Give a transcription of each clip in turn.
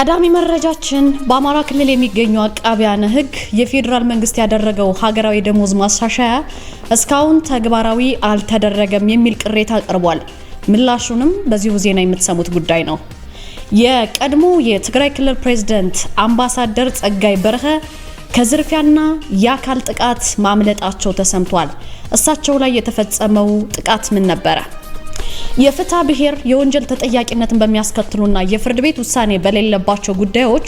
ቀዳሚ መረጃችን በአማራ ክልል የሚገኙ አቃቢያነ ሕግ የፌዴራል መንግስት ያደረገው ሀገራዊ ደሞዝ ማሻሻያ እስካሁን ተግባራዊ አልተደረገም የሚል ቅሬታ ቀርቧል። ምላሹንም በዚሁ ዜና የምትሰሙት ጉዳይ ነው። የቀድሞ የትግራይ ክልል ፕሬዝዳንት አምባሳደር ጸጋይ በርሀ ከዝርፊያና የአካል ጥቃት ማምለጣቸው ተሰምቷል። እሳቸው ላይ የተፈጸመው ጥቃት ምን ነበረ? የፍትሐ ብሔር የወንጀል ተጠያቂነትን በሚያስከትሉና የፍርድ ቤት ውሳኔ በሌለባቸው ጉዳዮች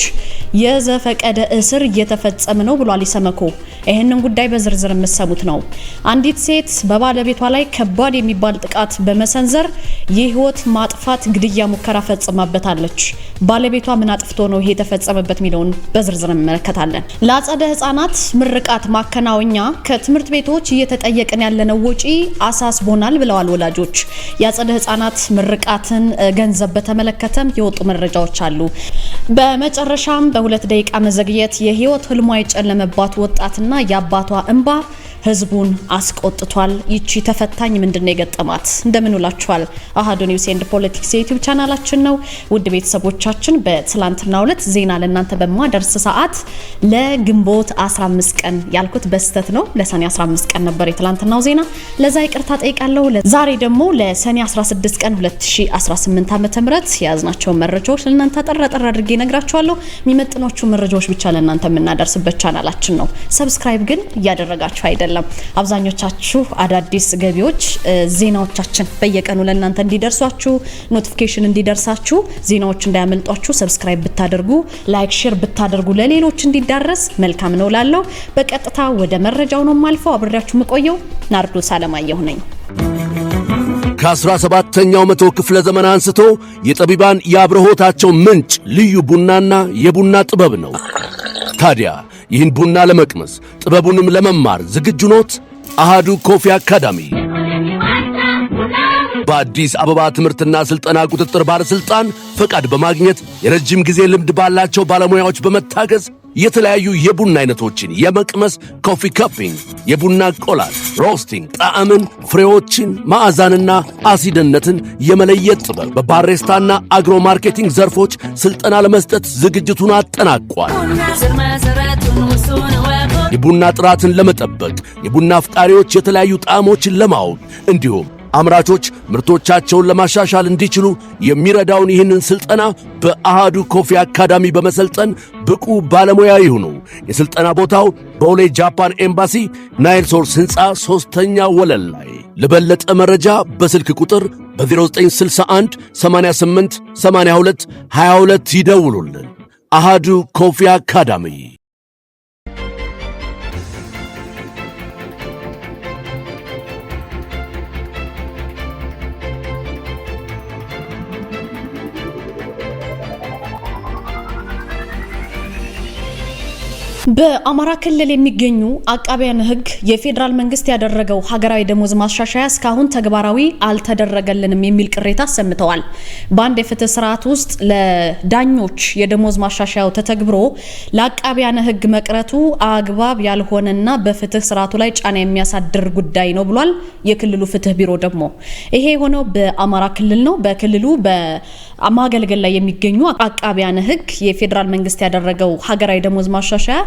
የዘፈቀደ እስር እየተፈጸመ ነው ብሏል ኢሰመኮ። ይህንን ጉዳይ በዝርዝር የምትሰሙት ነው። አንዲት ሴት በባለቤቷ ላይ ከባድ የሚባል ጥቃት በመሰንዘር የህይወት ማጥፋት ግድያ ሙከራ ፈጽማበታለች። ባለቤቷ ምን አጥፍቶ ነው ይሄ የተፈጸመበት ሚለውን በዝርዝር እንመለከታለን። ለአጸደ ህጻናት ምርቃት ማከናወኛ ከትምህርት ቤቶች እየተጠየቀን ያለነው ወጪ አሳስቦናል ብለዋል ወላጆች። የአጸደ ህጻናት ምርቃትን ገንዘብ በተመለከተም የወጡ መረጃዎች አሉ። በመጨረሻም በ2 ደቂቃ መዘግየት የህይወት ህልሟ የጨለመባት ወጣትና የአባቷ እንባ ህዝቡን አስቆጥቷል። ይቺ ተፈታኝ ምንድነው የገጠማት? እንደምን ውላችኋል? አሃዱ ኒውስ ኤንድ ፖለቲክስ የዩቲዩብ ቻናላችን ነው። ውድ ቤተሰቦቻችን በትላንትናው ዕለት ዜና ለእናንተ በማደርስ ሰዓት ለግንቦት 15 ቀን ያልኩት በስተት ነው። ለሰኔ 15 ቀን ነበር የትላንትናው ዜና። ለዛ ይቅርታ ጠይቃለሁ። ዛሬ ደግሞ ለሰኔ 16 ቀን 2018 ዓ.ም ያዝናቸው መረጃዎች ለእናንተ ጠራጠራ አድርጌ ነግራችኋለሁ። የሚመጥኗችሁ መረጃዎች ብቻ ለእናንተ የምናደርስበት ቻናላችን ነው። ሰብስክራይብ ግን እያደረጋችሁ አይደለም። አብዛኞቻችሁ አዳዲስ ገቢዎች ዜናዎቻችን በየቀኑ ለእናንተ እንዲደርሷችሁ ኖቲፊኬሽን እንዲደርሳችሁ ዜናዎች እንዳያመልጧችሁ ሰብስክራይብ ብታደርጉ ላይክ ሼር ብታደርጉ ለሌሎች እንዲዳረስ መልካም ነው ላለው በቀጥታ ወደ መረጃው ነው ማልፈው አብሬያችሁ መቆየው ናርዶስ አለማየሁ ነኝ። ከ17ኛው መቶ ክፍለ ዘመን አንስቶ የጠቢባን ያብረሆታቸው ምንጭ ልዩ ቡናና የቡና ጥበብ ነው። ታዲያ ይህን ቡና ለመቅመስ ጥበቡንም ለመማር ዝግጁ ኖት? አሃዱ ኮፊ አካዳሚ በአዲስ አበባ ትምህርትና ስልጠና ቁጥጥር ባለስልጣን ፈቃድ በማግኘት የረጅም ጊዜ ልምድ ባላቸው ባለሙያዎች በመታገዝ የተለያዩ የቡና አይነቶችን የመቅመስ ኮፊ ካፒንግ፣ የቡና ቆላት፣ ሮስቲንግ፣ ጣዕምን፣ ፍሬዎችን፣ ማዕዛንና አሲድነትን የመለየት ጥበብ በባሬስታና አግሮ ማርኬቲንግ ዘርፎች ስልጠና ለመስጠት ዝግጅቱን አጠናቋል። የቡና ጥራትን ለመጠበቅ የቡና አፍቃሪዎች የተለያዩ ጣዕሞችን ለማወቅ እንዲሁም አምራቾች ምርቶቻቸውን ለማሻሻል እንዲችሉ የሚረዳውን ይህንን ስልጠና በአሃዱ ኮፊ አካዳሚ በመሰልጠን ብቁ ባለሙያ ይሁኑ። የስልጠና ቦታው በቦሌ ጃፓን ኤምባሲ ናይል ሶርስ ህንፃ 3ኛ ወለል ላይ። ለበለጠ መረጃ በስልክ ቁጥር በ0961 88 82 22 ይደውሉልን። አሃዱ ኮፊ አካዳሚ። በአማራ ክልል የሚገኙ አቃቢያነ ሕግ የፌዴራል መንግስት ያደረገው ሀገራዊ ደሞዝ ማሻሻያ እስካሁን ተግባራዊ አልተደረገልንም የሚል ቅሬታ አሰምተዋል። በአንድ የፍትህ ስርዓት ውስጥ ለዳኞች የደሞዝ ማሻሻያው ተተግብሮ ለአቃቢያነ ሕግ መቅረቱ አግባብ ያልሆነና በፍትህ ስርዓቱ ላይ ጫና የሚያሳድር ጉዳይ ነው ብሏል። የክልሉ ፍትህ ቢሮ ደግሞ ይሄ የሆነው በአማራ ክልል ነው። በክልሉ በማገልገል ላይ የሚገኙ አቃቢያነ ሕግ የፌዴራል መንግስት ያደረገው ሀገራዊ ደሞዝ ማሻሻያ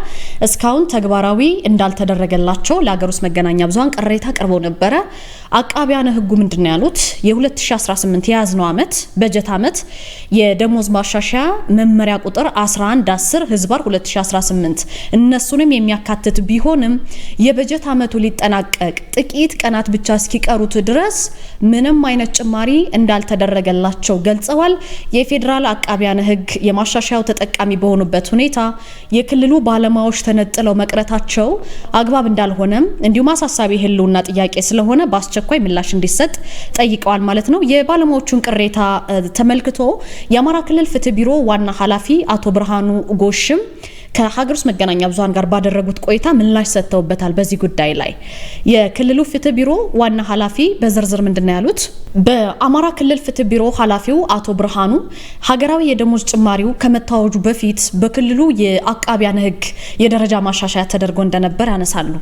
እስካሁን ተግባራዊ እንዳልተደረገላቸው ለሀገር ውስጥ መገናኛ ብዙሃን ቅሬታ ቀርበው ነበረ። አቃቢያነ ሕጉ ምንድነው ያሉት? የ2018 የያዝነው ዓመት በጀት ዓመት የደሞዝ ማሻሻያ መመሪያ ቁጥር 1110/2018 እነሱንም የሚያካትት ቢሆንም የበጀት ዓመቱ ሊጠናቀቅ ጥቂት ቀናት ብቻ እስኪቀሩት ድረስ ምንም አይነት ጭማሪ እንዳልተደረገላቸው ገልጸዋል። የፌዴራል አቃቢያነ ሕግ የማሻሻያው ተጠቃሚ በሆኑበት ሁኔታ የክልሉ ባለሙያዎች ተነጥለው መቅረታቸው አግባብ እንዳልሆነም እንዲሁም አሳሳቢ ህልውና ጥያቄ ስለሆነ በአስቸኳይ ምላሽ እንዲሰጥ ጠይቀዋል ማለት ነው። የባለሙያዎቹን ቅሬታ ተመልክቶ የአማራ ክልል ፍትህ ቢሮ ዋና ኃላፊ አቶ ብርሃኑ ጎሽም ከሀገር ውስጥ መገናኛ ብዙሃን ጋር ባደረጉት ቆይታ ምላሽ ሰጥተውበታል። በዚህ ጉዳይ ላይ የክልሉ ፍትህ ቢሮ ዋና ኃላፊ በዝርዝር ምንድነው ያሉት? በአማራ ክልል ፍትህ ቢሮ ኃላፊው አቶ ብርሃኑ ሀገራዊ የደሞዝ ጭማሪው ከመታወጁ በፊት በክልሉ የአቃቢያን ህግ የደረጃ ማሻሻያ ተደርጎ እንደነበር ያነሳሉ።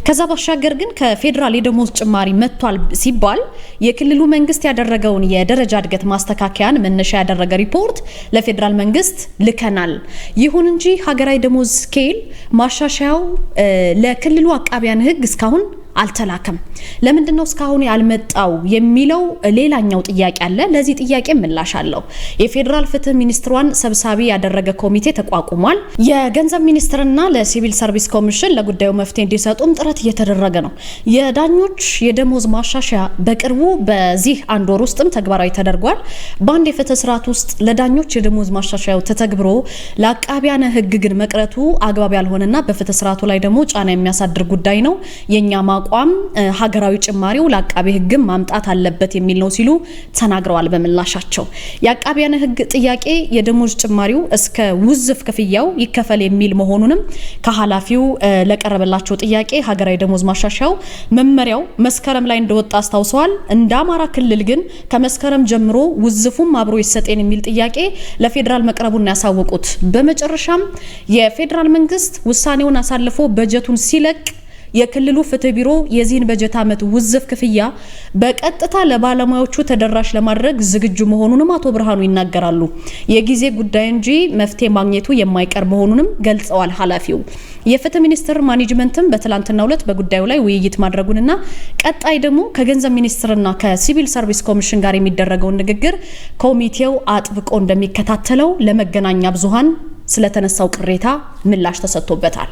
ከዛ ባሻገር ግን ከፌዴራል የደሞዝ ጭማሪ መጥቷል ሲባል የክልሉ መንግስት ያደረገውን የደረጃ እድገት ማስተካከያን መነሻ ያደረገ ሪፖርት ለፌዴራል መንግስት ልከናል። ይሁን እንጂ ሀገራዊ ደሞዝ ስኬል ማሻሻያው ለክልሉ አቃቢያን ህግ እስካሁን አልተላከም። ለምንድነው እስካሁን ያልመጣው የሚለው ሌላኛው ጥያቄ አለ። ለዚህ ጥያቄ ምላሽ አለው። የፌዴራል ፍትህ ሚኒስትሯን ሰብሳቢ ያደረገ ኮሚቴ ተቋቁሟል። የገንዘብ ሚኒስትርና ለሲቪል ሰርቪስ ኮሚሽን ለጉዳዩ መፍትሄ እንዲሰጡም ጥረት እየተደረገ ነው። የዳኞች የደሞዝ ማሻሻያ በቅርቡ በዚህ አንድ ወር ውስጥም ተግባራዊ ተደርጓል። በአንድ የፍትህ ስርዓት ውስጥ ለዳኞች የደሞዝ ማሻሻያው ተተግብሮ ለአቃቢያነ ህግ ግን መቅረቱ አግባብ ያልሆነና በፍትህ ስርዓቱ ላይ ደግሞ ጫና የሚያሳድር ጉዳይ ነው። የኛ አቋም ሀገራዊ ጭማሪው ለአቃቤ ህግም ማምጣት አለበት የሚል ነው ሲሉ ተናግረዋል። በምላሻቸው የአቃቢያነ ህግ ጥያቄ የደሞዝ ጭማሪው እስከ ውዝፍ ክፍያው ይከፈል የሚል መሆኑንም ከኃላፊው ለቀረበላቸው ጥያቄ ሀገራዊ ደሞዝ ማሻሻያው መመሪያው መስከረም ላይ እንደወጣ አስታውሰዋል። እንደ አማራ ክልል ግን ከመስከረም ጀምሮ ውዝፉም አብሮ ይሰጠን የሚል ጥያቄ ለፌዴራል መቅረቡን ያሳወቁት። በመጨረሻም የፌዴራል መንግስት ውሳኔውን አሳልፎ በጀቱን ሲለቅ የክልሉ ፍትህ ቢሮ የዚህን በጀት ዓመት ውዝፍ ክፍያ በቀጥታ ለባለሙያዎቹ ተደራሽ ለማድረግ ዝግጁ መሆኑንም አቶ ብርሃኑ ይናገራሉ። የጊዜ ጉዳይ እንጂ መፍትሄ ማግኘቱ የማይቀር መሆኑንም ገልጸዋል ኃላፊው። የፍትህ ሚኒስቴር ማኔጅመንትም በትላንትናው ዕለት በጉዳዩ ላይ ውይይት ማድረጉንና ቀጣይ ደግሞ ከገንዘብ ሚኒስቴርና ከሲቪል ሰርቪስ ኮሚሽን ጋር የሚደረገውን ንግግር ኮሚቴው አጥብቆ እንደሚከታተለው ለመገናኛ ብዙሃን ስለተነሳው ቅሬታ ምላሽ ተሰጥቶበታል።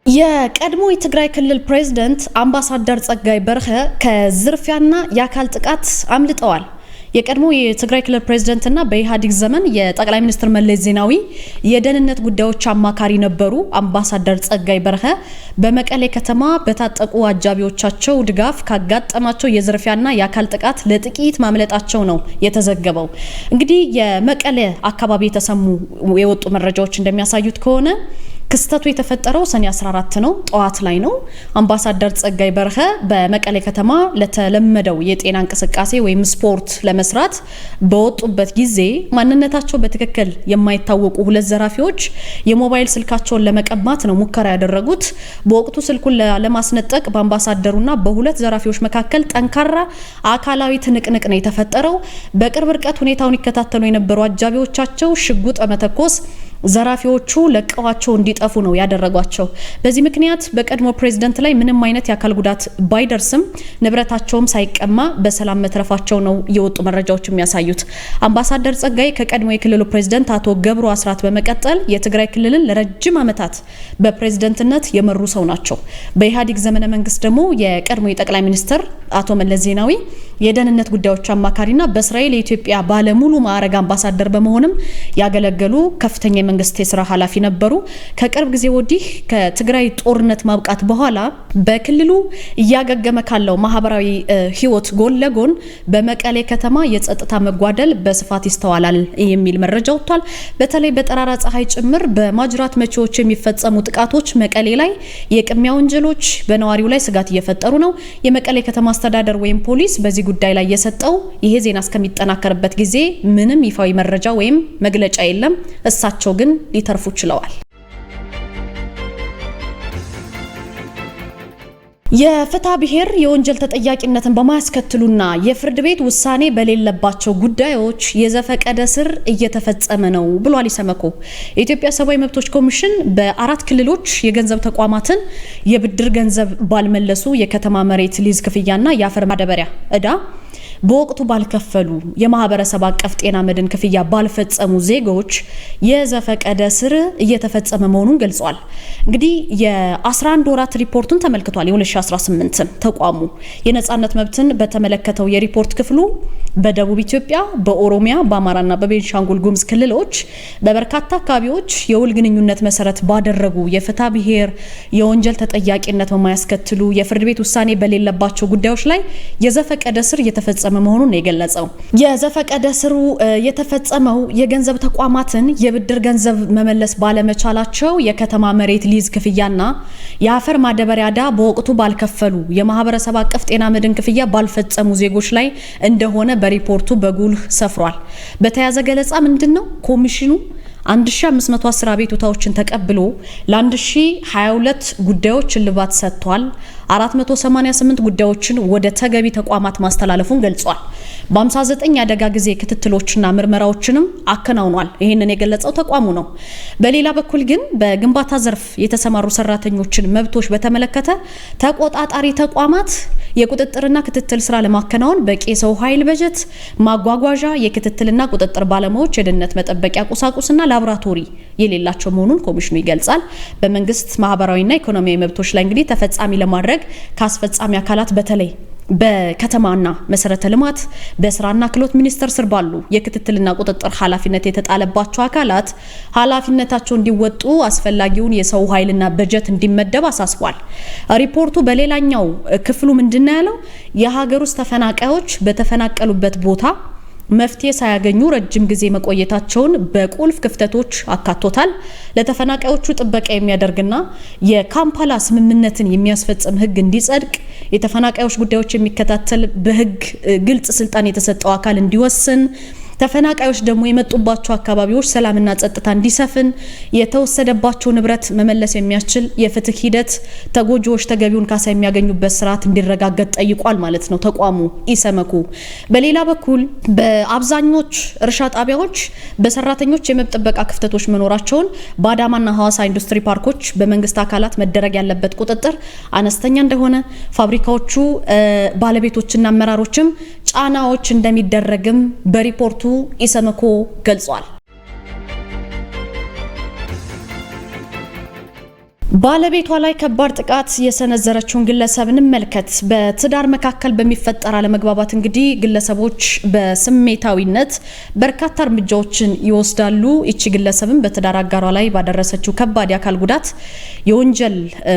የቀድሞ የትግራይ ክልል ፕሬዝዳንት አምባሳደር ጸጋይ በርሀ ከዝርፊያና የአካል ጥቃት አምልጠዋል። የቀድሞ የትግራይ ክልል ፕሬዝዳንትና በኢህአዴግ ዘመን የጠቅላይ ሚኒስትር መለስ ዜናዊ የደህንነት ጉዳዮች አማካሪ ነበሩ። አምባሳደር ጸጋይ በርሀ በመቀሌ ከተማ በታጠቁ አጃቢዎቻቸው ድጋፍ ካጋጠማቸው የዝርፊያና የአካል ጥቃት ለጥቂት ማምለጣቸው ነው የተዘገበው። እንግዲህ የመቀሌ አካባቢ የተሰሙ የወጡ መረጃዎች እንደሚያሳዩት ከሆነ ክስተቱ የተፈጠረው ሰኔ 14 ነው፣ ጠዋት ላይ ነው። አምባሳደር ጸጋይ በርሀ በመቀሌ ከተማ ለተለመደው የጤና እንቅስቃሴ ወይም ስፖርት ለመስራት በወጡበት ጊዜ ማንነታቸው በትክክል የማይታወቁ ሁለት ዘራፊዎች የሞባይል ስልካቸውን ለመቀማት ነው ሙከራ ያደረጉት። በወቅቱ ስልኩን ለማስነጠቅ በአምባሳደሩና በሁለት ዘራፊዎች መካከል ጠንካራ አካላዊ ትንቅንቅ ነው የተፈጠረው። በቅርብ ርቀት ሁኔታውን ይከታተሉ የነበሩ አጃቢዎቻቸው ሽጉጥ በመተኮስ ዘራፊዎቹ ለቀዋቸው እንዲጠፉ ነው ያደረጓቸው። በዚህ ምክንያት በቀድሞ ፕሬዝዳንት ላይ ምንም አይነት የአካል ጉዳት ባይደርስም ንብረታቸውም ሳይቀማ በሰላም መትረፋቸው ነው የወጡ መረጃዎች የሚያሳዩት። አምባሳደር ጸጋይ ከቀድሞ የክልሉ ፕሬዝዳንት አቶ ገብሩ አስራት በመቀጠል የትግራይ ክልልን ለረጅም ዓመታት በፕሬዝዳንትነት የመሩ ሰው ናቸው። በኢህአዴግ ዘመነ መንግስት ደግሞ የቀድሞ የጠቅላይ ሚኒስትር አቶ መለስ ዜናዊ የደህንነት ጉዳዮች አማካሪና በእስራኤል የኢትዮጵያ ባለሙሉ ማዕረግ አምባሳደር በመሆንም ያገለገሉ ከፍተኛ የመንግስት የስራ ኃላፊ ነበሩ። ከቅርብ ጊዜ ወዲህ ከትግራይ ጦርነት ማብቃት በኋላ በክልሉ እያገገመ ካለው ማህበራዊ ህይወት ጎን ለጎን በመቀሌ ከተማ የጸጥታ መጓደል በስፋት ይስተዋላል የሚል መረጃ ወጥቷል። በተለይ በጠራራ ፀሐይ ጭምር በማጅራት መቼዎች የሚፈጸሙ ጥቃቶች መቀሌ ላይ የቅሚያ ወንጀሎች በነዋሪው ላይ ስጋት እየፈጠሩ ነው። የመቀሌ ከተማ አስተዳደር ወይም ፖሊስ በዚህ ጉዳይ ላይ የሰጠው ይሄ ዜና እስከሚጠናከርበት ጊዜ ምንም ይፋዊ መረጃ ወይም መግለጫ የለም። እሳቸው ግን ሊተርፉ ችለዋል። የፍትሐ ብሔር የወንጀል ተጠያቂነትን በማያስከትሉና የፍርድ ቤት ውሳኔ በሌለባቸው ጉዳዮች የዘፈቀደ ስር እየተፈጸመ ነው ብሏል ኢሰመኮ። የኢትዮጵያ ሰብአዊ መብቶች ኮሚሽን በአራት ክልሎች የገንዘብ ተቋማትን የብድር ገንዘብ ባልመለሱ የከተማ መሬት ሊዝ ክፍያና የአፈር ማዳበሪያ ዕዳ በወቅቱ ባልከፈሉ የማህበረሰብ አቀፍ ጤና መድን ክፍያ ባልፈጸሙ ዜጎች የዘፈቀደ ስር እየተፈጸመ መሆኑን ገልጿል። እንግዲህ የ11 ወራት ሪፖርቱን ተመልክቷል። የ2018 ተቋሙ የነጻነት መብትን በተመለከተው የሪፖርት ክፍሉ በደቡብ ኢትዮጵያ፣ በኦሮሚያ፣ በአማራና በቤንሻንጉል ጉሙዝ ክልሎች በበርካታ አካባቢዎች የውል ግንኙነት መሰረት ባደረጉ የፍትሐ ብሔር የወንጀል ተጠያቂነት በማያስከትሉ የፍርድ ቤት ውሳኔ በሌለባቸው ጉዳዮች ላይ የዘፈቀደ ስር እየተፈጸመ የተፈጸመ መሆኑን የገለጸው የዘፈቀደ ስሩ የተፈጸመው የገንዘብ ተቋማትን የብድር ገንዘብ መመለስ ባለመቻላቸው የከተማ መሬት ሊዝ ክፍያና የአፈር ማዳበሪያ ዕዳ በወቅቱ ባልከፈሉ የማህበረሰብ አቀፍ ጤና መድን ክፍያ ባልፈጸሙ ዜጎች ላይ እንደሆነ በሪፖርቱ በጉልህ ሰፍሯል። በተያያዘ ገለጻ ምንድነው ኮሚሽኑ 1510 አቤቱታዎችን ተቀብሎ ለ1022 ጉዳዮች እልባት ሰጥቷል። 488 ጉዳዮችን ወደ ተገቢ ተቋማት ማስተላለፉን ገልጿል። በ59 አደጋ ጊዜ ክትትሎችና ምርመራዎችንም አከናውኗል። ይህንን የገለጸው ተቋሙ ነው። በሌላ በኩል ግን በግንባታ ዘርፍ የተሰማሩ ሰራተኞችን መብቶች በተመለከተ ተቆጣጣሪ ተቋማት የቁጥጥርና ክትትል ስራ ለማከናወን በቂ የሰው ኃይል በጀት፣ ማጓጓዣ፣ የክትትልና ቁጥጥር ባለሙያዎች፣ የደህንነት መጠበቂያ ቁሳቁስና ላቦራቶሪ የሌላቸው መሆኑን ኮሚሽኑ ይገልጻል። በመንግስት ማህበራዊና ኢኮኖሚያዊ መብቶች ላይ እንግዲህ ተፈጻሚ ለማድረግ ከአስፈጻሚ አካላት በተለይ በከተማና መሰረተ ልማት በስራና ክህሎት ሚኒስቴር ስር ባሉ የክትትልና ቁጥጥር ኃላፊነት የተጣለባቸው አካላት ኃላፊነታቸውን እንዲወጡ አስፈላጊውን የሰው ኃይልና በጀት እንዲመደብ አሳስቧል። ሪፖርቱ በሌላኛው ክፍሉ ምንድነው ያለው? የሀገር ውስጥ ተፈናቃዮች በተፈናቀሉበት ቦታ መፍትሄ ሳያገኙ ረጅም ጊዜ መቆየታቸውን በቁልፍ ክፍተቶች አካቶታል። ለተፈናቃዮቹ ጥበቃ የሚያደርግና የካምፓላ ስምምነትን የሚያስፈጽም ህግ እንዲጸድቅ፣ የተፈናቃዮች ጉዳዮች የሚከታተል በህግ ግልጽ ስልጣን የተሰጠው አካል እንዲወስን፣ ተፈናቃዮች ደግሞ የመጡባቸው አካባቢዎች ሰላምና ጸጥታ እንዲሰፍን፣ የተወሰደባቸው ንብረት መመለስ የሚያስችል የፍትህ ሂደት፣ ተጎጂዎች ተገቢውን ካሳ የሚያገኙበት ስርዓት እንዲረጋገጥ ጠይቋል ማለት ነው ተቋሙ ኢሰመኮ። በሌላ በኩል በአብዛኞች እርሻ ጣቢያዎች በሰራተኞች የመብት ጥበቃ ክፍተቶች መኖራቸውን፣ በአዳማና ሐዋሳ ኢንዱስትሪ ፓርኮች በመንግስት አካላት መደረግ ያለበት ቁጥጥር አነስተኛ እንደሆነ፣ ፋብሪካዎቹ ባለቤቶችና አመራሮችም ጫናዎች እንደሚደረግም በሪፖርቱ ኢሰመኮ ገልጿል። ባለቤቷ ላይ ከባድ ጥቃት የሰነዘረችውን ግለሰብ እንመልከት። በትዳር መካከል በሚፈጠር አለመግባባት እንግዲህ ግለሰቦች በስሜታዊነት በርካታ እርምጃዎችን ይወስዳሉ። እቺ ግለሰብም በትዳር አጋሯ ላይ ባደረሰችው ከባድ የአካል ጉዳት የወንጀል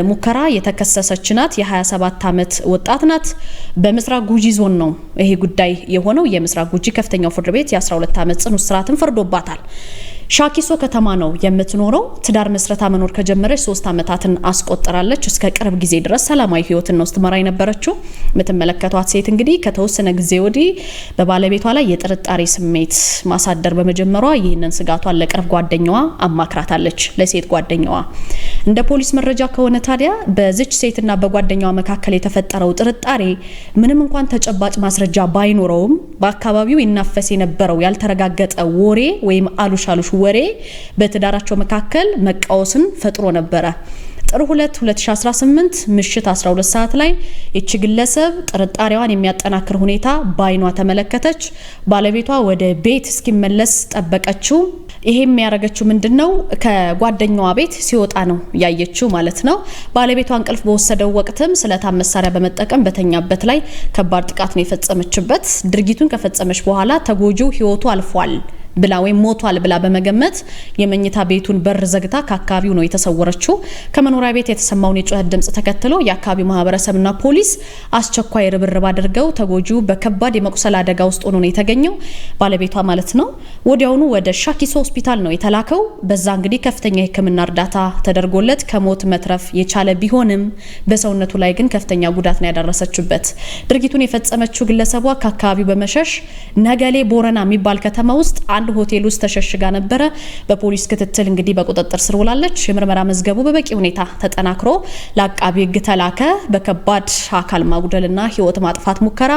ሙከራ የተከሰሰች ናት። የ27 ዓመት ወጣት ናት። በምስራቅ ጉጂ ዞን ነው ይሄ ጉዳይ የሆነው። የምስራቅ ጉጂ ከፍተኛው ፍርድ ቤት የ12 ዓመት ጽኑ እስራትን ፈርዶባታል። ሻኪሶ ከተማ ነው የምትኖረው። ትዳር መስረታ መኖር ከጀመረች 3 ዓመታትን አስቆጥራለች። እስከ ቅርብ ጊዜ ድረስ ሰላማዊ ህይወትን ነው ስትመራ የነበረችው። የምትመለከቷት ሴት እንግዲህ ከተወሰነ ጊዜ ወዲህ በባለቤቷ ላይ የጥርጣሬ ስሜት ማሳደር በመጀመሯ ይህንን ስጋቷን ለቅርብ ጓደኛዋ አማክራታለች። ለሴት ጓደኛዋ እንደ ፖሊስ መረጃ ከሆነ ታዲያ በዚች ሴትና በጓደኛዋ መካከል የተፈጠረው ጥርጣሬ ምንም እንኳን ተጨባጭ ማስረጃ ባይኖረውም በአካባቢው ይናፈስ የነበረው ያልተረጋገጠ ወሬ ወይም አሉሻሉሽ ወሬ በትዳራቸው መካከል መቃወስን ፈጥሮ ነበረ። ጥር 2 2018 ምሽት 12 ሰዓት ላይ እቺ ግለሰብ ጥርጣሬዋን የሚያጠናክር ሁኔታ ባይኗ ተመለከተች። ባለቤቷ ወደ ቤት እስኪመለስ ጠበቀችው። ይሄ የሚያረጋችው ምንድነው? ከጓደኛዋ ቤት ሲወጣ ነው ያየችው ማለት ነው። ባለቤቷ እንቅልፍ በወሰደው ወቅትም ስለታም መሳሪያ በመጠቀም በተኛበት ላይ ከባድ ጥቃት ነው የፈጸመችበት። ድርጊቱን ከፈጸመች በኋላ ተጎጂው ህይወቱ አልፏል ብላ ወይም ሞቷል ብላ በመገመት የመኝታ ቤቱን በር ዘግታ ከአካባቢው ነው የተሰወረችው። ከመኖሪያ ቤት የተሰማውን የጩኸት ድምጽ ተከትሎ የአካባቢው ማህበረሰብና ፖሊስ አስቸኳይ ርብርብ አድርገው ተጎጂው በከባድ የመቁሰል አደጋ ውስጥ ሆኖ ነው የተገኘው፣ ባለቤቷ ማለት ነው። ወዲያውኑ ወደ ሻኪሶ ሆስፒታል ነው የተላከው። በዛ እንግዲህ ከፍተኛ የሕክምና እርዳታ ተደርጎለት ከሞት መትረፍ የቻለ ቢሆንም በሰውነቱ ላይ ግን ከፍተኛ ጉዳት ነው ያደረሰችበት። ድርጊቱን የፈጸመችው ግለሰቧ ከአካባቢው በመሸሽ ነገሌ ቦረና የሚባል ከተማ ውስጥ አንድ ሆቴል ውስጥ ተሸሽጋ ነበረ። በፖሊስ ክትትል እንግዲህ በቁጥጥር ስር ውላለች። የምርመራ መዝገቡ በበቂ ሁኔታ ተጠናክሮ ለአቃቢ ሕግ ተላከ። በከባድ አካል ማጉደልና ሕይወት ማጥፋት ሙከራ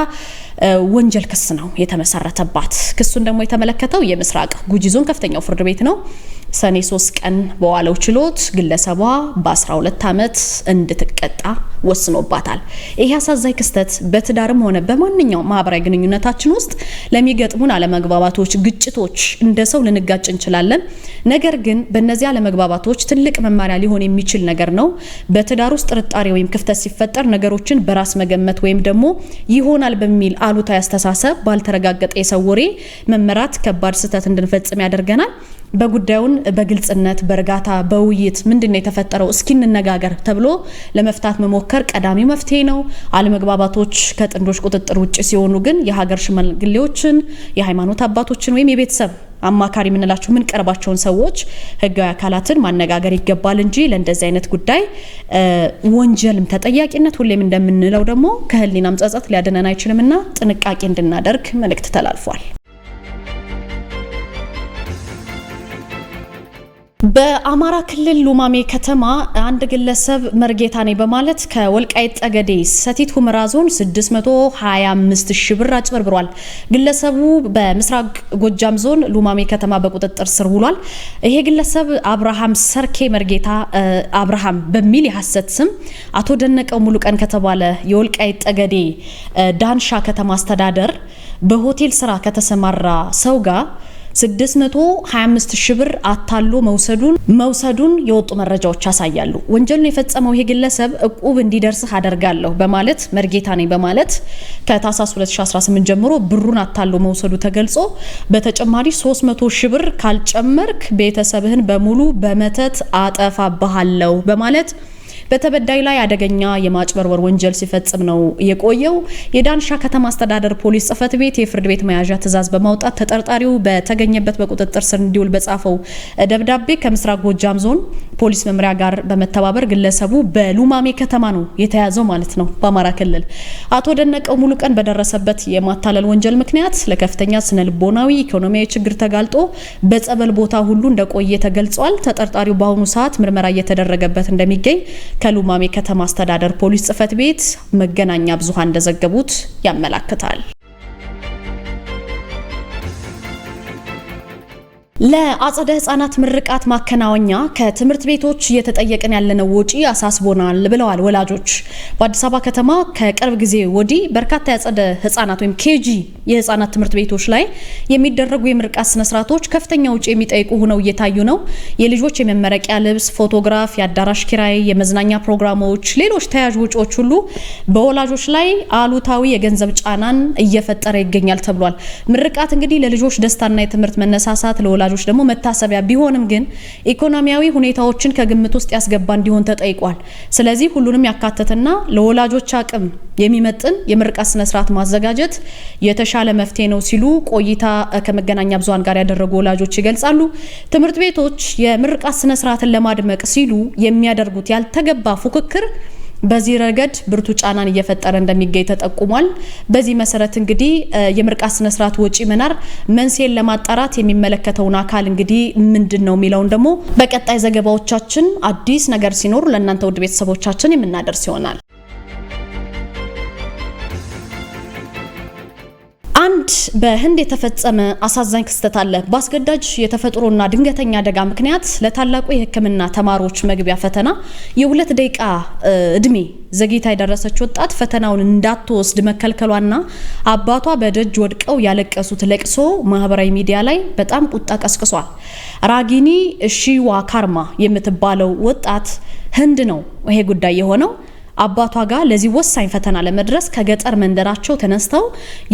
ወንጀል ክስ ነው የተመሰረተባት። ክሱን ደግሞ የተመለከተው የምስራቅ ጉጂ ዞን ከፍተኛው ፍርድ ቤት ነው። ሰኔ 3 ቀን በዋለው ችሎት ግለሰቧ በ12 ዓመት እንድትቀጣ ወስኖባታል። ይሄ አሳዛኝ ክስተት በትዳርም ሆነ በማንኛውም ማህበራዊ ግንኙነታችን ውስጥ ለሚገጥሙን አለመግባባቶች፣ ግጭቶች እንደ ሰው ልንጋጭ እንችላለን። ነገር ግን በእነዚህ አለመግባባቶች ትልቅ መማሪያ ሊሆን የሚችል ነገር ነው። በትዳር ውስጥ ጥርጣሬ ወይም ክፍተት ሲፈጠር ነገሮችን በራስ መገመት ወይም ደግሞ ይሆናል በሚል አሉታዊ አስተሳሰብ ባልተረጋገጠ የሰው ወሬ መመራት ከባድ ስህተት እንድንፈጽም ያደርገናል። በጉዳዩን በግልጽነት በእርጋታ በውይይት ምንድነው የተፈጠረው እስኪ እንነጋገር ተብሎ ለመፍታት መሞከር ቀዳሚ መፍትሄ ነው። አለመግባባቶች ከጥንዶች ቁጥጥር ውጭ ሲሆኑ ግን የሀገር ሽማግሌዎችን፣ የሃይማኖት አባቶችን ወይም የቤተሰብ አማካሪ የምንላቸው ምን ቀርባቸውን ሰዎች ህጋዊ አካላትን ማነጋገር ይገባል እንጂ ለእንደዚህ አይነት ጉዳይ ወንጀልም ተጠያቂነት ሁሌም እንደምንለው ደግሞ ከህሊናም ጸጸት ሊያድነን አይችልምና ጥንቃቄ እንድናደርግ መልእክት ተላልፏል። በአማራ ክልል ሉማሜ ከተማ አንድ ግለሰብ መርጌታ ነኝ በማለት ከወልቃይት ጠገዴ ሰቲት ሁመራ ዞን 625 ሺህ ብር አጭበርብሯል። ግለሰቡ በምስራቅ ጎጃም ዞን ሉማሜ ከተማ በቁጥጥር ስር ውሏል። ይሄ ግለሰብ አብርሃም ሰርኬ መርጌታ አብርሃም በሚል የሐሰት ስም አቶ ደነቀው ሙሉቀን ከተባለ የወልቃይት ጠገዴ ዳንሻ ከተማ አስተዳደር በሆቴል ስራ ከተሰማራ ሰው ጋር 625 ሺህ ብር አታሎ መውሰዱን የወጡ መረጃዎች ያሳያሉ። ወንጀሉን የፈጸመው ይሄ ግለሰብ እቁብ እንዲደርስህ አደርጋለሁ በማለት መርጌታ ነኝ በማለት ከታህሳስ 2018 ጀምሮ ብሩን አታሎ መውሰዱ ተገልጾ በተጨማሪ 300 ሺህ ብር ካልጨመርክ ቤተሰብህን በሙሉ በመተት አጠፋብሃለሁ በማለት በተበዳይ ላይ አደገኛ የማጭበርበር ወንጀል ሲፈጽም ነው የቆየው። የዳንሻ ከተማ አስተዳደር ፖሊስ ጽፈት ቤት የፍርድ ቤት መያዣ ትዕዛዝ በማውጣት ተጠርጣሪው በተገኘበት በቁጥጥር ስር እንዲውል በጻፈው ደብዳቤ ከምስራቅ ጎጃም ዞን ፖሊስ መምሪያ ጋር በመተባበር ግለሰቡ በሉማሜ ከተማ ነው የተያዘው ማለት ነው በአማራ ክልል። አቶ ደነቀው ሙሉቀን በደረሰበት የማታለል ወንጀል ምክንያት ለከፍተኛ ስነልቦናዊ ኢኮኖሚያዊ ችግር ተጋልጦ በጸበል ቦታ ሁሉ እንደቆየ ተገልጿል። ተጠርጣሪው በአሁኑ ሰዓት ምርመራ እየተደረገበት እንደሚገኝ ከሉማሜ ከተማ አስተዳደር ፖሊስ ጽፈት ቤት መገናኛ ብዙሃን እንደዘገቡት ያመላክታል። ለአጸደ ህጻናት ምርቃት ማከናወኛ ከትምህርት ቤቶች እየተጠየቀን ያለነው ወጪ አሳስቦናል ብለዋል ወላጆች። በአዲስ አበባ ከተማ ከቅርብ ጊዜ ወዲህ በርካታ የአጸደ ህጻናት ወይም ኬጂ የህጻናት ትምህርት ቤቶች ላይ የሚደረጉ የምርቃት ስነ ስርዓቶች ከፍተኛ ወጪ የሚጠይቁ ሆነው እየታዩ ነው። የልጆች የመመረቂያ ልብስ፣ ፎቶግራፍ፣ የአዳራሽ ኪራይ፣ የመዝናኛ ፕሮግራሞች፣ ሌሎች ተያያዥ ወጪዎች ሁሉ በወላጆች ላይ አሉታዊ የገንዘብ ጫናን እየፈጠረ ይገኛል ተብሏል። ምርቃት እንግዲህ ለልጆች ደስታና የትምህርት መነሳሳት ለወላጆች ደግሞ መታሰቢያ ቢሆንም ግን ኢኮኖሚያዊ ሁኔታዎችን ከግምት ውስጥ ያስገባ እንዲሆን ተጠይቋል። ስለዚህ ሁሉንም ያካተተና ለወላጆች አቅም የሚመጥን የምርቃት ስነ ስርዓት ማዘጋጀት የተሻለ መፍትሄ ነው ሲሉ ቆይታ ከመገናኛ ብዙሃን ጋር ያደረጉ ወላጆች ይገልጻሉ። ትምህርት ቤቶች የምርቃት ስነ ስርዓትን ለማድመቅ ሲሉ የሚያደርጉት ያልተገባ ፉክክር በዚህ ረገድ ብርቱ ጫናን እየፈጠረ እንደሚገኝ ተጠቁሟል። በዚህ መሰረት እንግዲህ የምርቃት ስነ ስርዓት ወጪ መናር መንስኤን ለማጣራት የሚመለከተውን አካል እንግዲህ ምንድነው የሚለውን ደግሞ በቀጣይ ዘገባዎቻችን አዲስ ነገር ሲኖር ለእናንተ ውድ ቤተሰቦቻችን የምናደርስ ይሆናል። አንድ በህንድ የተፈጸመ አሳዛኝ ክስተት አለ። በአስገዳጅ የተፈጥሮና ድንገተኛ አደጋ ምክንያት ለታላቁ የሕክምና ተማሪዎች መግቢያ ፈተና የ2 ደቂቃ እድሜ ዘግይታ የደረሰች ወጣት ፈተናውን እንዳትወስድ መከልከሏና አባቷ በደጅ ወድቀው ያለቀሱት ለቅሶ ማህበራዊ ሚዲያ ላይ በጣም ቁጣ ቀስቅሷል። ራጊኒ ሺዋ ካርማ የምትባለው ወጣት ህንድ ነው ይሄ ጉዳይ የሆነው። አባቷ ጋር ለዚህ ወሳኝ ፈተና ለመድረስ ከገጠር መንደራቸው ተነስተው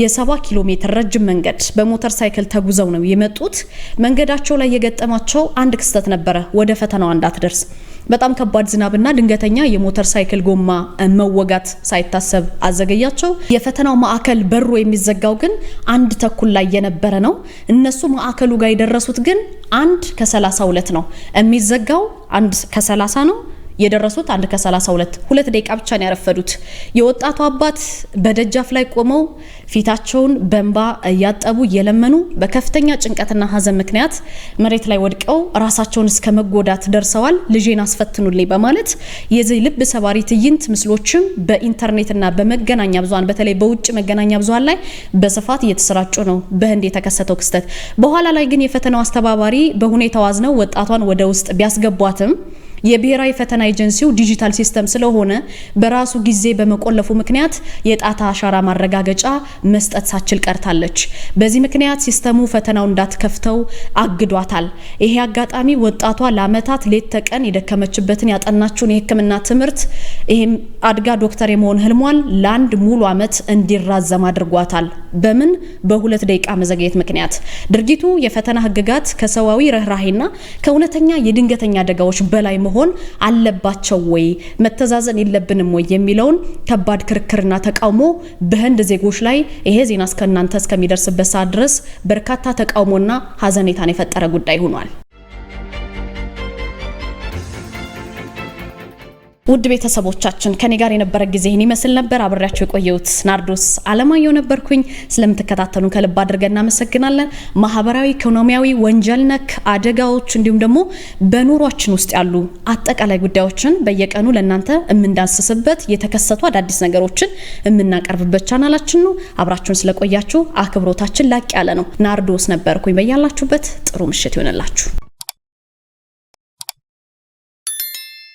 የ70 ኪሎ ሜትር ረጅም መንገድ በሞተር ሳይክል ተጉዘው ነው የመጡት። መንገዳቸው ላይ የገጠማቸው አንድ ክስተት ነበረ። ወደ ፈተናው እንዳትደርስ በጣም ከባድ ዝናብና ድንገተኛ የሞተር ሳይክል ጎማ መወጋት ሳይታሰብ አዘገያቸው። የፈተናው ማዕከል በሩ የሚዘጋው ግን 1:30 ላይ የነበረ ነው። እነሱ ማዕከሉ ጋር የደረሱት ግን 1:32 ነው። የሚዘጋው 1:30 ነው። የደረሱት 1:32 2 ደቂቃ ብቻ ነው ያረፈዱት። የወጣቱ አባት በደጃፍ ላይ ቆመው ፊታቸውን በእንባ እያጠቡ እየለመኑ በከፍተኛ ጭንቀትና ሀዘን ምክንያት መሬት ላይ ወድቀው ራሳቸውን እስከ መጎዳት ደርሰዋል። ልጄን አስፈትኑልኝ በማለት የዚህ ልብ ሰባሪ ትዕይንት ምስሎችም በኢንተርኔትና በመገናኛ ብዙሃን በተለይ በውጭ መገናኛ ብዙሃን ላይ በስፋት እየተሰራጩ ነው። በህንድ የተከሰተው ክስተት በኋላ ላይ ግን የፈተናው አስተባባሪ በሁኔታው አዝነው ወጣቷን ወደ ውስጥ ቢያስገቧትም የብሔራዊ ፈተና ኤጀንሲው ዲጂታል ሲስተም ስለሆነ በራሱ ጊዜ በመቆለፉ ምክንያት የጣት አሻራ ማረጋገጫ መስጠት ሳትችል ቀርታለች። በዚህ ምክንያት ሲስተሙ ፈተናው እንዳትከፍተው አግዷታል። ይሄ አጋጣሚ ወጣቷ ለአመታት ሌት ተቀን የደከመችበትን ያጠናችውን የሕክምና ትምህርት ይሄም አድጋ ዶክተር የመሆን ህልሟን ለአንድ ሙሉ አመት እንዲራዘም አድርጓታል። በምን? በ2 ደቂቃ መዘግየት ምክንያት። ድርጊቱ የፈተና ህግጋት ከሰዋዊ ርህራሄና ከእውነተኛ የድንገተኛ አደጋዎች በላይ መሆን አለባቸው ወይ? መተዛዘን የለብንም ወይ የሚለውን ከባድ ክርክርና ተቃውሞ በህንድ ዜጎች ላይ ይሄ ዜና እስከናንተ እስከሚደርስበት ሰዓት ድረስ በርካታ ተቃውሞና ሀዘኔታን የፈጠረ ጉዳይ ሆኗል። ውድ ቤተሰቦቻችን ከኔ ጋር የነበረ ጊዜ ይህን ይመስል ነበር። አብሬያችሁ የቆየሁት ናርዶስ አለማየሁ ነበርኩኝ። ስለምትከታተሉን ከልብ አድርገን እናመሰግናለን። ማህበራዊ፣ ኢኮኖሚያዊ፣ ወንጀል ነክ አደጋዎች እንዲሁም ደግሞ በኑሯችን ውስጥ ያሉ አጠቃላይ ጉዳዮችን በየቀኑ ለእናንተ የምንዳስስበት የተከሰቱ አዳዲስ ነገሮችን የምናቀርብበት ቻናላችን ነው። አብራችሁን ስለቆያችሁ አክብሮታችን ላቅ ያለ ነው። ናርዶስ ነበርኩኝ። በያላችሁበት ጥሩ ምሽት ይሆንላችሁ።